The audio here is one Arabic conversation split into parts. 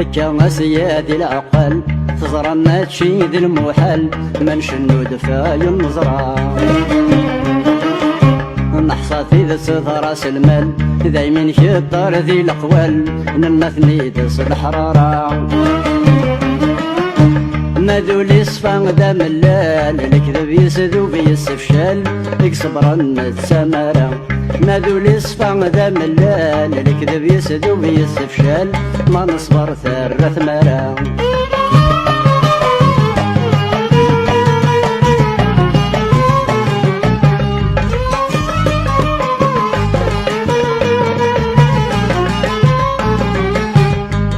كان سيادي العقل تزرى ما تشي ذي المحال ما نشنو دفاي النزرة نحصاتي ذا راس المال دايما شطار ذي الاقوال نمثني دس الحرارة ما ذولي صفا دا ملال الكذب يسذوب يستفشال يكسبرن السمارة ما ذولي صفا دا ملال الكذب يسذوب يستفشال ما نصبر ثر ثمارة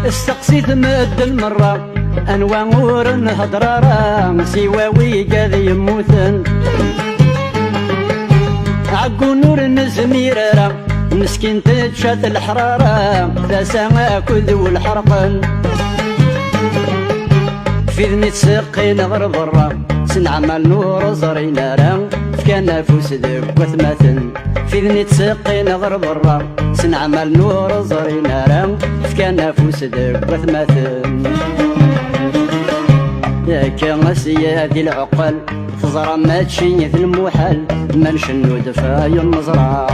استقصيت مد المرة أنواع ورن هضرارا سواوي قاذ يموتن عقو نور النزميرارا مسكين تتشات الحرارة لا ساعة كذو الحرقن في ذني تسقين غير برا سنعمل نور زرينارا فكان فوس دك وثماتن في ذني تسقين غير برا سنعمل نور زرينارا فكان فوس دك وثماتن يا كان سيادي العقل تزرى ما تشي في المحال ما نشنو دفاي النزرة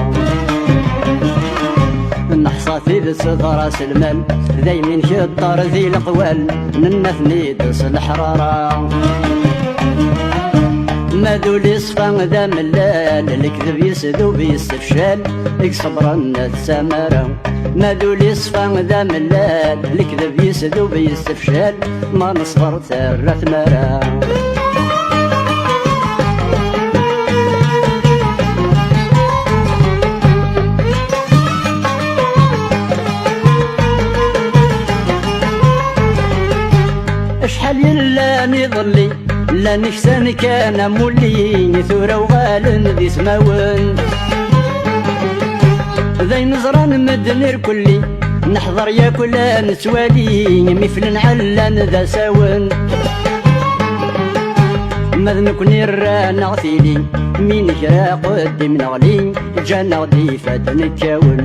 نحصاتي دس راس المال دايما شطار ذي الاقوال ننثني دس الحرارة ما ذولي صفا ذا ملال الكذب يسذوب يستفشال يكسبرن السمارة ما ذولي صفا ذا ملال الكذب يسذوب يستفشال ما نصبر ثر ثمارة اشحال يلاني ظلي لا نكسان كان مولي ثورة وغال ذي سماون ذي نزران مدنير كلي نحضر يا كلا نسوالي مثل علان ذا ساون مذنك نيران غثيلي مين كرا قدم نغلي جانا غدي فاتن كاون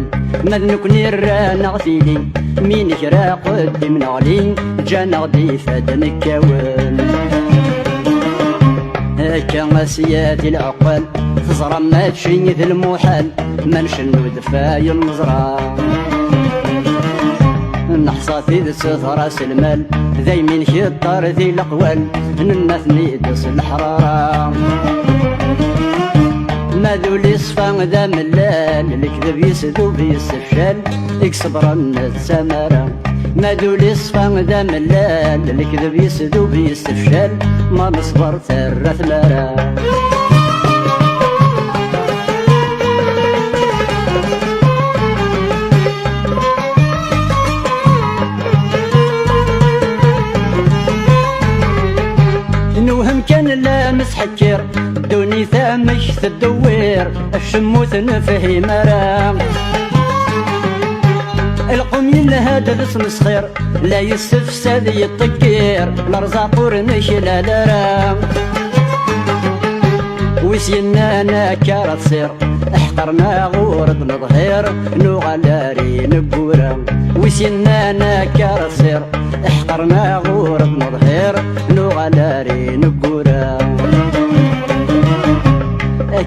مذنك نيران غثيلي مين كرا قدم نغلي جانا غدي فاتن كاون كان سيادي العقل تزرى ما تشي ذي المحال ما نشنو دفاي النزرة نحصاتي دس راس المال دايما شطار ذي الاقوال ننثني دس الحرارة ما ذولي صفا ذا ملال الكذب يسذوب يستفشال يكسبرن السمارة ما ذولي صفا ذا ملال الكذب يسذوب يستفشال ما نصبر ثر ثمارة نوهم كان لا مسحكر دوني ثامش تدوير الشموت نفهي مرام القوم يلهاد الاسم صخير لا يستفسد يطكير الارزاق ورمش لا لرام وسينا انا كارت صير احقرنا غورد نظهير نوغالاري نقورا وسينا انا كارت صير احقرنا غورد نظهير نوغالاري نقورا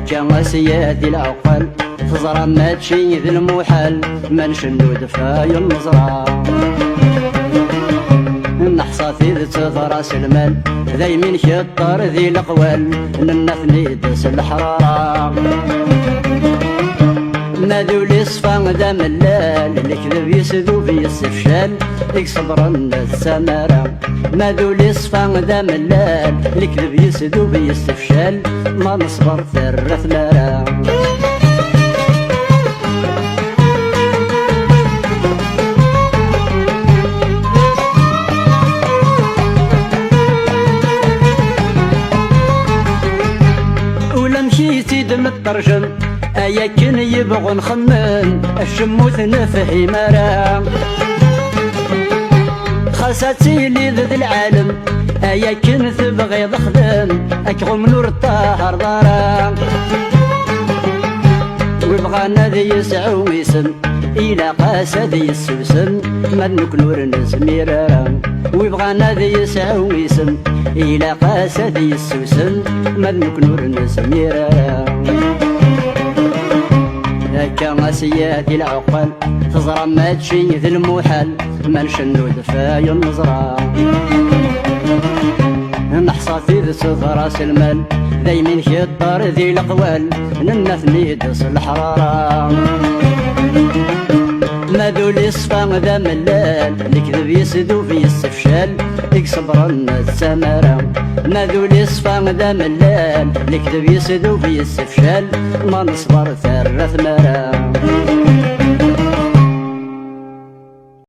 كان سيادي العقل تزرى ما تشي ذي المحال ما نشنو دفاي النزرة نحصاتي ذي راس المال دايما شطار ذي الاقوال ننثني دس الحرارة ما ذولي صفا ذا ملال الكذب يسذوب يستفشال يكسبرن السمارة ما ذولي صفا ذا ملال الكذب يسذوب يستفشال ما نصبر ثر ثمارة مشيتي دم الترجم ايا كن يبغوا نخمن الشموت نفهي مرام خاصتي لي ذي العالم ايا كن تبغي ضخدم اكغم نور الطاهر دارام ويبغانا ذي يسعو ويسم إلى قاسد يسوسن مدنك نور نزميرا ويبغى نادي يساوي اسم إلى قاسد يسوسن مدنك نور نزميرا هكا سيادي العقل تزرى ما تشي ذي المحال ما نشنو دفاي النزرة نحصى ذي راس المال دايمين كيطار ذي الأقوال ننثني دس الحرارة ما ذولي صفا ذا ملال الكذب يسدو في السفشال يكسبرن السمرة ما ذولي صفا ذا ملال الكذب يسدو في السفشال ما نصبر ثرة ثمرة